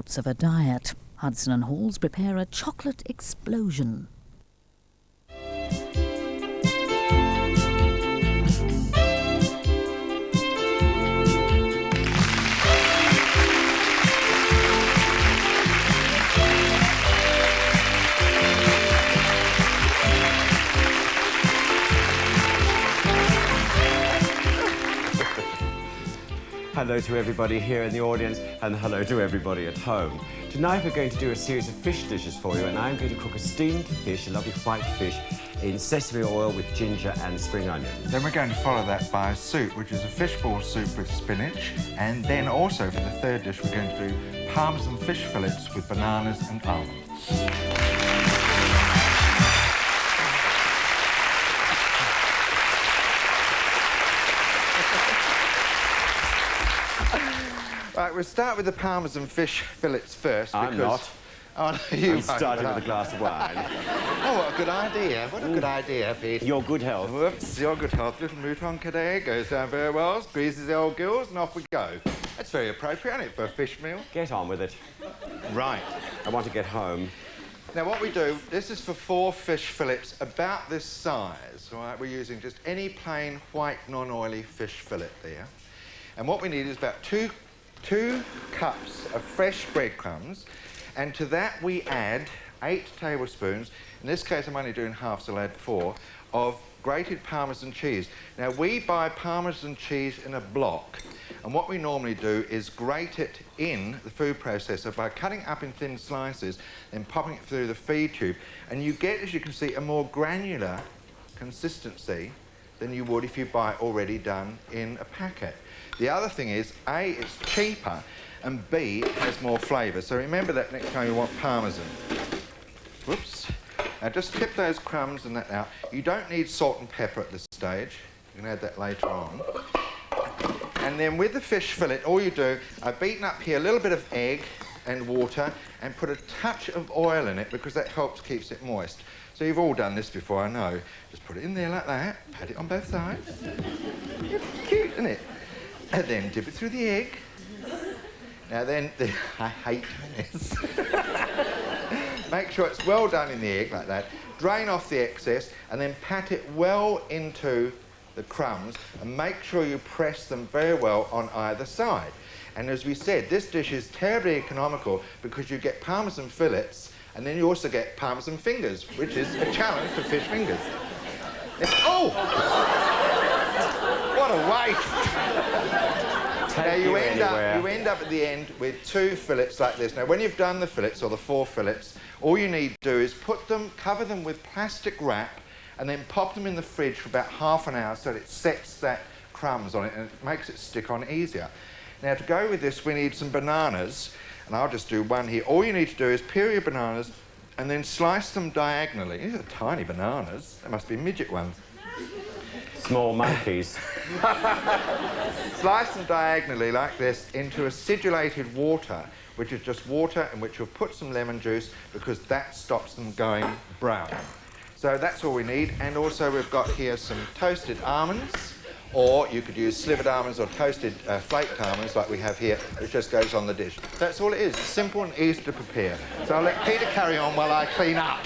thoughts of a diet. Hudson and Halls prepare a chocolate explosion. Hello to everybody here in the audience and hello to everybody at home. Tonight we're going to do a series of fish dishes for you, and I'm going to cook a steamed fish, a lovely white fish, in sesame oil with ginger and spring onions. Then we're going to follow that by a soup, which is a fishball soup with spinach. And then also for the third dish we're going to do Parmesan fish fillets with bananas and almonds. Right, we'll start with the Parmesan fish fillets first. I'm not. Oh, no, you I'm starting with a glass of wine. Oh, what a good idea. What a good idea, Pete. Your good health. Whoops, your good health. Little mouton cadet goes down very well, squeezes the old gills, and off we go. That's very appropriate, isn't it, for a fish meal? Get on with it. Right. I want to get home. Now, what we do, this is for 4 fish fillets about this size, all right? We're using just any plain white, non-oily fish fillet there. And what we need is about two cups of fresh breadcrumbs, and to that we add 8 tablespoons, in this case I'm only doing half, so I'll add 4, of grated Parmesan cheese. Now, we buy Parmesan cheese in a block, and what we normally do is grate it in the food processor by cutting up in thin slices and popping it through the feed tube, and you get, as you can see, a more granular consistency than you would if you buy it already done in a packet. The other thing is, A, it's cheaper, and B, it has more flavour. So remember that next time you want Parmesan. Whoops. Now just tip those crumbs and that out. You don't need salt and pepper at this stage. You can add that later on. And then with the fish fillet, all you do, I've beaten up here a little bit of egg and water and put a touch of oil in it because that helps keeps it moist. So you've all done this before, I know. Just put it in there like that, pat it on both sides. It's cute, isn't it? And then dip it through the egg. Now then, I hate this. Make sure it's well done in the egg like that. Drain off the excess and then pat it well into the crumbs and make sure you press them very well on either side. And as we said, this dish is terribly economical because you get Parmesan fillets and then you also get Parmesan fingers, which is a challenge for fish fingers. Oh! What a waste! Now you end up at the end with 2 fillets like this. Now when you've done the fillets, or the 4 fillets, all you need to do is cover them with plastic wrap and then pop them in the fridge for about half an hour so that it sets that crumbs on it and it makes it stick on easier. Now to go with this we need some bananas, and I'll just do one here. All you need to do is peel your bananas and then slice them diagonally. These are tiny bananas. They must be midget ones. Small monkeys. Slice them diagonally like this into acidulated water, which is just water in which you'll put some lemon juice because that stops them going brown. So that's all we need, and also we've got here some toasted almonds, or you could use slivered almonds or toasted flaked almonds like we have here, which just goes on the dish. That's all it is. It's simple and easy to prepare. So I'll let Peter carry on while I clean up.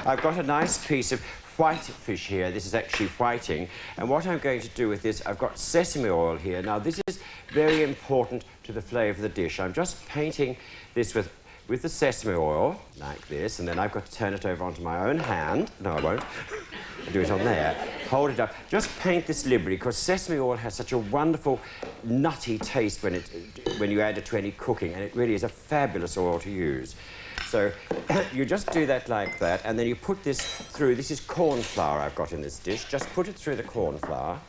I've got a nice piece of white fish here. This is actually whiting, and what I'm going to do with this, I've got sesame oil here. Now this is very important to the flavour of the dish. I'm just painting this with the sesame oil like this, and then I've got to turn it over onto my own hand. No, I won't. I'll do it on there. Hold it up. Just paint this liberally because sesame oil has such a wonderful nutty taste when you add it to any cooking, and it really is a fabulous oil to use. So you just do that like that, and then you put this through. This is corn flour I've got in this dish. Just put it through the corn flour,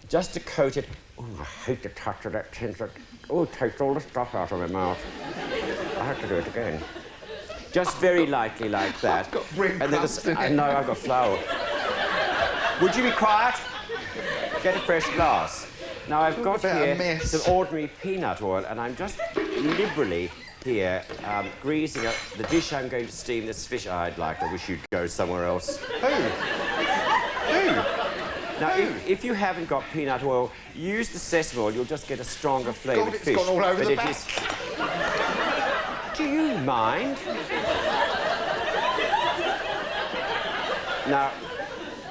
just to coat it. Oh, I hate the touch of that tinsel. Oh, it takes all the stuff out of my mouth. I have to do it again. Just very lightly like that. And then I know I've got flour. Would you be quiet? Get a fresh glass. Now I've got here some ordinary peanut oil, and I'm just liberally here greasing up the dish I'm going to steam, this fish. I wish you'd go somewhere else. Who? Now, if you haven't got peanut oil, use the sesame oil. You'll just get a stronger flavoured fish. It's gone all over the it back. is... Do you mind? Now,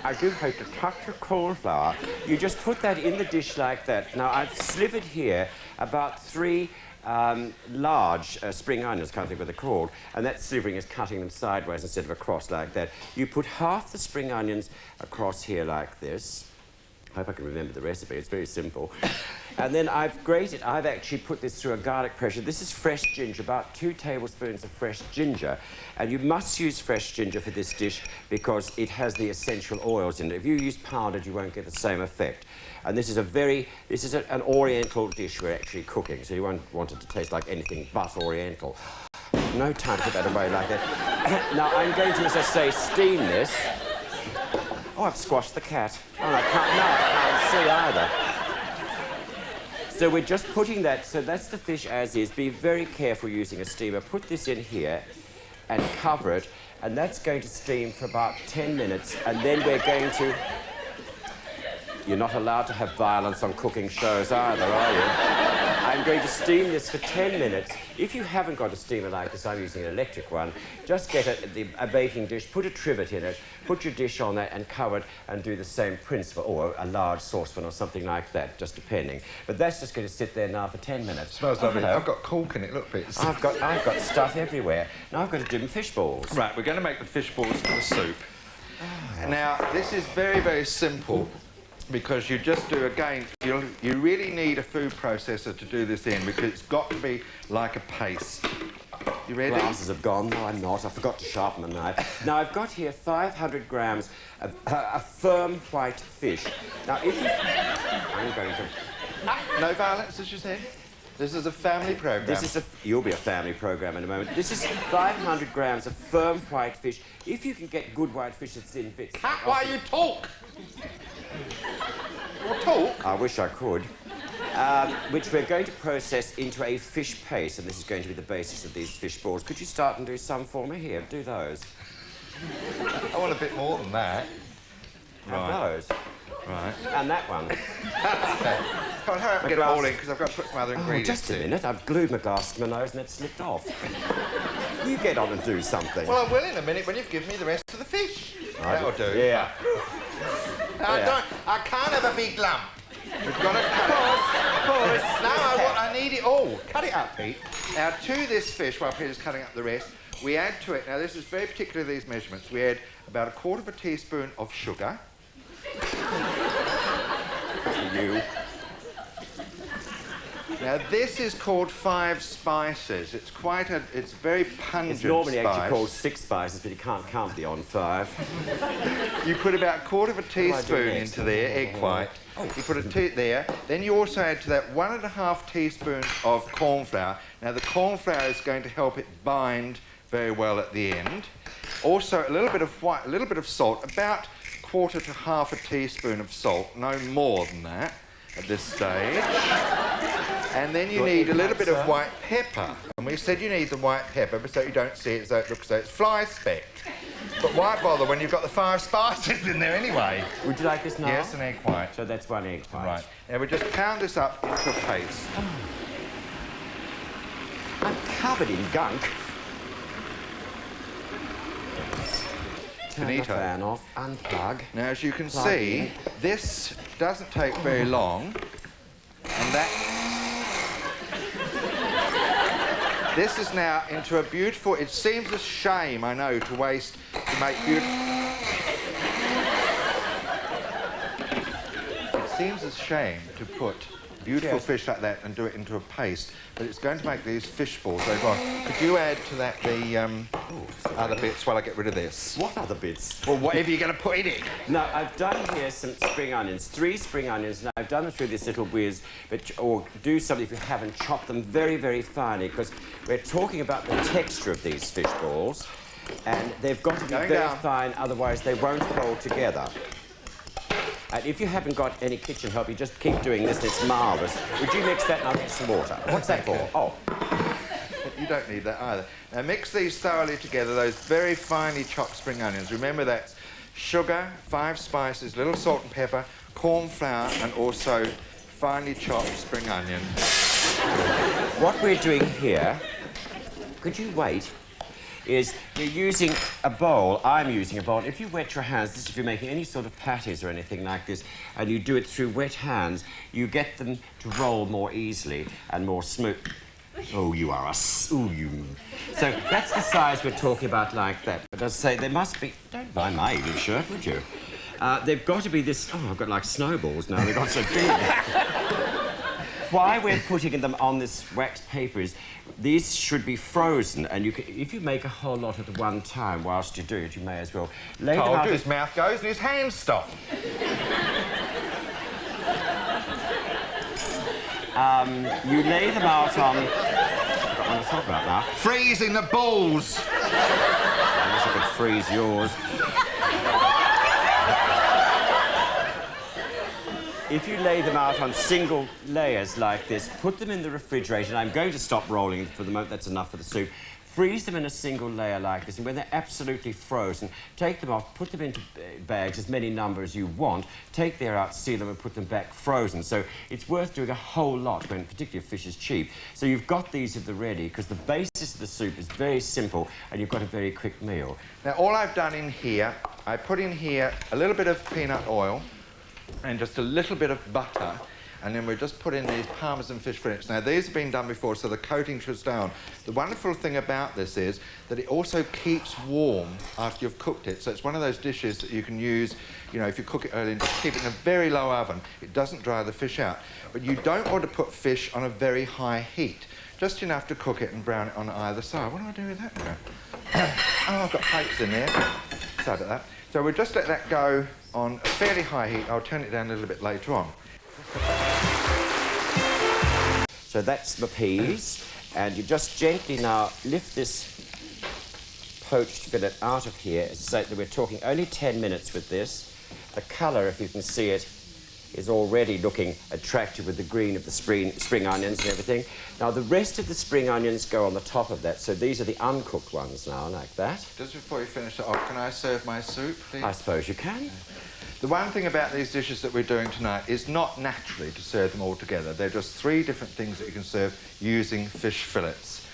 I do take a touch of cornflour. You just put that in the dish like that. Now, I've slivered here about 3 large spring onions, can't think what they're called, and that slivering is cutting them sideways instead of across like that. You put half the spring onions across here like this. I hope I can remember the recipe, it's very simple. And then I've actually put this through a garlic pressure. This is fresh ginger, about 2 tablespoons of fresh ginger. And you must use fresh ginger for this dish because it has the essential oils in it. If you use powdered, you won't get the same effect. And this is an oriental dish we're actually cooking, so you won't want it to taste like anything but oriental. No time to put that away like that. Now, I'm going to, as I say, steam this. Oh, I've squashed the cat. Oh, I can't see either. So we're just putting that, so that's the fish as is. Be very careful using a steamer. Put this in here and cover it, and that's going to steam for about 10 minutes, and then we're going to... You're not allowed to have violence on cooking shows either, are you? I'm going to steam this for 10 minutes. If you haven't got a steamer like this, I'm using an electric one, just get a baking dish, put a trivet in it, put your dish on that and cover it and do the same principle, or a large saucepan or something like that, just depending. But that's just going to sit there now for 10 minutes. Smells lovely. I've got cork in it, look, Pete. I've got stuff everywhere. Now I've got to do them fish balls. Right, we're going to make the fish balls for the soup. Oh. Now, this is very, very simple. Because you just do, again, you really need a food processor to do this in because it's got to be like a paste. You ready? Glasses have gone. No, I'm not. I forgot to sharpen the knife. Now, I've got here 500 grams of a firm white fish. Now, if you... I'm going to... No violence, as you said. This is a family programme. You'll be a family programme in a moment. This is 500 grams of firm white fish. If you can get good white fish that's in bits... Why you talk? Well, talk? I wish I could. Which we're going to process into a fish paste, and this is going to be the basis of these fish balls. Could you start and do some for me? Here, do those. I want a bit more than that. Right. Those. Right. And that one. Okay. Come on, hurry up and get it all in, because I've got to put some other ingredients just a minute. I've glued my glass to my nose and it slipped off. You get on and do something. Well, I will in a minute when you've given me the rest of the fish. That'll do. Yeah. I can't have a big lump. We've got to cut it. Pause. No, I need it all. Cut it up, Pete. Now, to this fish, while Peter's cutting up the rest, we add to it, now this is very particular, these measurements, we add about 1/4 teaspoon of sugar. You. Now, this is called 5 spices. It's it's very pungent. It's normally spice. actually called 6 spices, but you can't count beyond 5. You put about 1/4 teaspoon into there, egg white. You put there. Then you also add to that 1.5 teaspoons of corn flour. Now, the corn flour is going to help it bind very well at the end. Also, a little bit of salt, about 1/4 to 1/2 teaspoon of salt, no more than that at this stage. And then you need a little bit of white pepper. And we said you need the white pepper so you don't see it as though it looks as though it's fly-specked. But why bother when you've got the 5 spices in there anyway? Would you like this now? Yes, an egg white. So that's 1 egg white. Right. Now we just pound this up into a paste. I'm covered in gunk. Turn the fan off, unplug. Now, as you can see, this doesn't take very long, and this is now into a beautiful... It seems a shame, I know, to make beautiful... It seems a shame to put beautiful fish like that and do it into a paste, but it's going to make these fish balls later on. Could you add to that the other bits while I get rid of this? What other bits? Well, whatever you're going to put in it. No, I've done here some spring onions, 3 spring onions, and I've done them through this little whiz, or do something if you haven't, chop them very, very finely, because we're talking about the texture of these fish balls, and they've got to be very fine, otherwise they won't hold together. And if you haven't got any kitchen help, you just keep doing this, and it's marvellous. Would you mix that and I'll get some water? What's that for? Oh. You don't need that either. Now, mix these thoroughly together, those very finely chopped spring onions. Remember that's sugar, 5 spices, little salt and pepper, corn flour and also finely chopped spring onion. What we're doing here, could you wait, is we're using a bowl. I'm using a bowl. If you wet your hands, this is if you're making any sort of patties or anything like this, and you do it through wet hands, you get them to roll more easily and more smooth. Oh, you are a... Ooh, you... So that's the size we're talking about like that. But as I say, they must be... Don't buy my evening shirt, would you? They've got to be this... Oh, I've got like snowballs now. They've got so big. Why we're putting them on this wax paper is these should be frozen, and you can, if you make a whole lot at one time whilst you do it, you may as well lay them out. His mouth goes and his hands stop. You lay them out on... I've got one to talk about now. Freezing the balls. I wish I could freeze yours. If you lay them out on single layers like this, put them in the refrigerator, and I'm going to stop rolling for the moment, that's enough for the soup. Freeze them in a single layer like this, and when they're absolutely frozen, take them off, put them into bags, as many numbers as you want, take them out, seal them, and put them back frozen. So it's worth doing a whole lot when particularly if fish is cheap. So you've got these at the ready, because the basis of the soup is very simple, and you've got a very quick meal. Now, all I've done in here, I put in here a little bit of peanut oil, and just a little bit of butter, and then we just put in these Parmesan fish fillets. Now, these have been done before, so the coating should stay on. The wonderful thing about this is that it also keeps warm after you've cooked it. So it's one of those dishes that you can use, you know, if you cook it early and just keep it in a very low oven. It doesn't dry the fish out. But you don't want to put fish on a very high heat. Just enough to cook it and brown it on either side. What do I do with that now? Oh, I've got plates in there. Sorry about that. So we'll just let that go on a fairly high heat. I'll turn it down a little bit later on. So that's the peas, and you just gently now lift this poached fillet out of here. So that we're talking only 10 minutes with this. The colour, if you can see it, is already looking attractive with the green of the spring onions and everything. Now, the rest of the spring onions go on the top of that, so these are the uncooked ones now, like that. Just before you finish it off, can I serve my soup, please? I suppose you can. The one thing about these dishes that we're doing tonight is not naturally to serve them all together. They're just 3 different things that you can serve using fish fillets.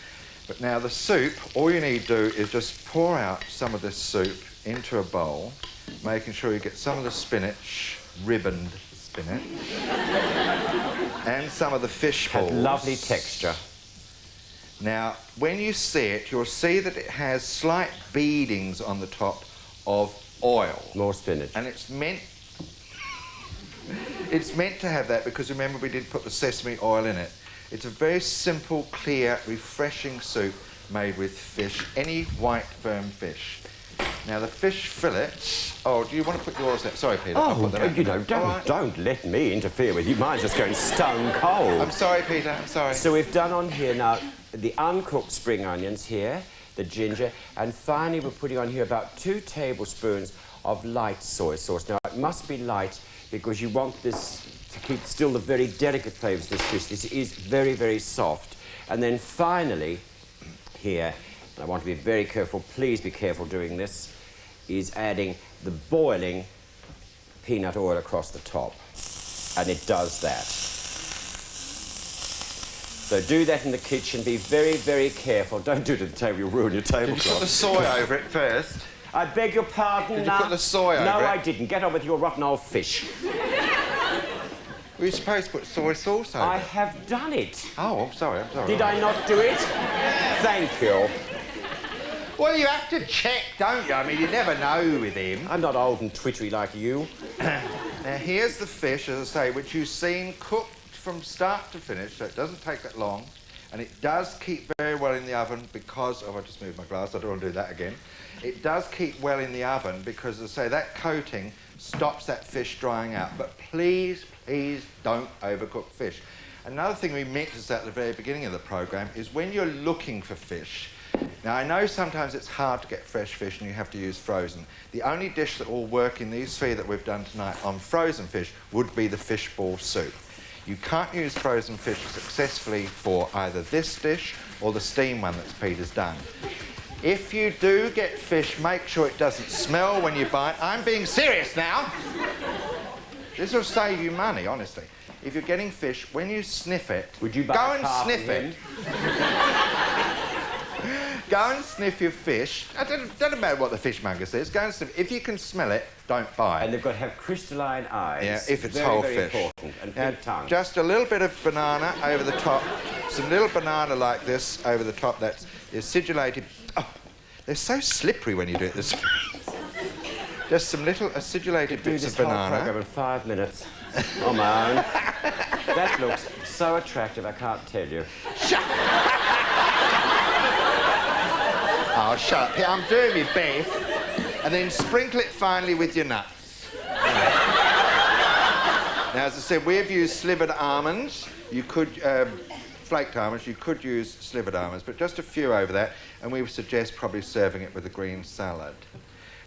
But now the soup, all you need to do is just pour out some of this soup into a bowl, making sure you get some of the spinach, ribboned spinach, and some of the fish balls. Lovely texture. Now, when you see it, you'll see that it has slight beadings on the top of oil. More spinach. And it's meant to have that because remember we did put the sesame oil in it. It's a very simple, clear, refreshing soup made with fish, any white, firm fish. Now the fish fillets... Oh, do you want to put yours in? Sorry, Peter. I'll put them in. You know, don't let me interfere with you. Mine's just going stone cold. I'm sorry, Peter. I'm sorry. So we've done on here now the uncooked spring onions here, the ginger, and finally we're putting on here about 2 tablespoons of light soy sauce. Now, it must be light because you want this to keep still the very delicate flavours of this fish. This is very, very soft. And then finally, here, and I want to be very careful, please be careful doing this, is adding the boiling peanut oil across the top. And it does that. So do that in the kitchen. Be very, very careful. Don't do it at the table. You'll ruin your tablecloth. Did you put the soy over it first? I beg your pardon. Did you put the soy over it? No, I didn't. Get on with your rotten old fish. Were you supposed to put soy sauce over it? I have done it. Oh, I'm sorry. Did I not do it? Thank you. Well, you have to check, don't you? I mean, you never know with him. I'm not old and twittery like you. Now, here's the fish, as I say, which you've seen cooked from start to finish, so it doesn't take that long. And it does keep very well in the oven because... Oh, I just moved my glass. I don't want to do that again. It does keep well in the oven because, as I say, that coating stops that fish drying out. But please, please don't overcook fish. Another thing we meant to say at the very beginning of the programme is when you're looking for fish... Now, I know sometimes it's hard to get fresh fish and you have to use frozen. The only dish that will work in these 3 that we've done tonight on frozen fish would be the fish ball soup. You can't use frozen fish successfully for either this dish or the steam one that Peter's done. If you do get fish, make sure it doesn't smell when you buy it. I'm being serious now. This will save you money, honestly. If you're getting fish, when you sniff it... Would you buy go a and car sniff from it. Go and sniff your fish. It doesn't matter what the fishmonger says. Go and sniff. If you can smell it, don't buy it. And they've got to have crystalline eyes. Yeah, if it's very, whole very fish. Important. And big tongue. Just a little bit of banana over the top. Some little banana like this over the top. That's acidulated. Oh, they're so slippery when you do it this way. Just some little acidulated bits of banana. Whole program in 5 minutes on my own. That looks so attractive, I can't tell you. Shut up! Oh, shut up. Here, I'm doing my best. And then sprinkle it finely with your nuts. Now, as I said, we've used slivered almonds. You could, flaked almonds, you could use slivered almonds, but just a few over that, and we would suggest probably serving it with a green salad.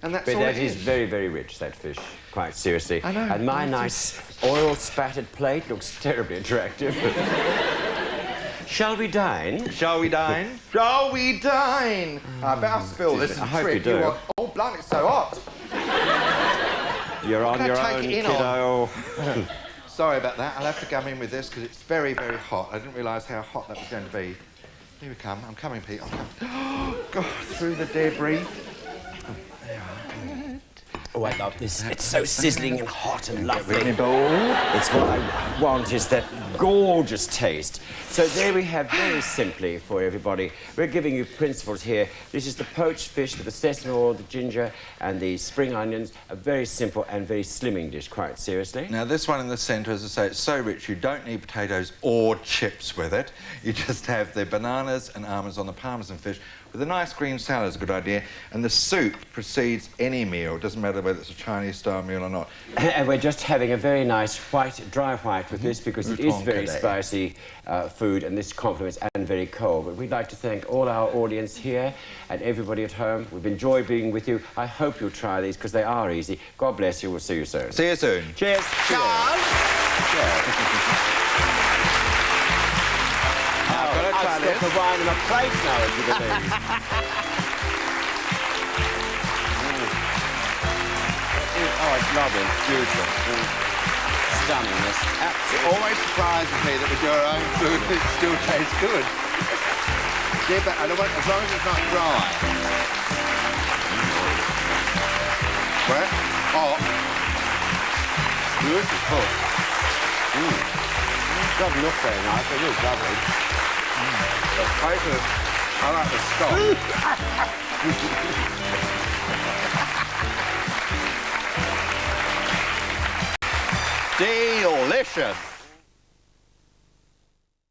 And that's but all that it is very, very rich, that fish, quite seriously. I know. And my nice oil-spattered plate looks terribly attractive. Shall we dine? Shall we dine? Shall we dine? I better spill this. I hope you do. Oh, blimey, it's so hot. You're on your own, kiddo. Sorry about that. I'll have to come in with this because it's very, very hot. I didn't realise how hot that was going to be. Here we come. I'm coming, Pete. I'm coming. Oh, God, through the debris. Oh, I love this. It's so sizzling and hot and lovely. With me bowl. It's what I want, is that gorgeous taste. So there we have, very simply for everybody, we're giving you principles here. This is the poached fish with the sesame oil, the ginger and the spring onions. A very simple and very slimming dish, quite seriously. Now, this one in the centre, as I say, it's so rich, you don't need potatoes or chips with it. You just have the bananas and almonds on the parmesan fish with a nice green salad is a good idea. And the soup precedes any meal. It doesn't matter whether it's a Chinese-style meal or not. And we're just having a very nice white, dry white with this because it is very spicy food and this complements and very cold. But we'd like to thank all our audience here and everybody at home. We've enjoyed being with you. I hope you'll try these because they are easy. God bless you. We'll see you soon. See you soon. Cheers. Cheers. I've got the wine in a plate now, as you believe. Oh, it's lovely. It's beautiful. Stunning, this. Absolutely. It always surprises me that with your own food it still tastes good. Yeah, but I don't want, as long as it's not dry. Wet, hot, beautiful. It doesn't look very nice, but it is lovely. The paper, I like the stock. Delicious.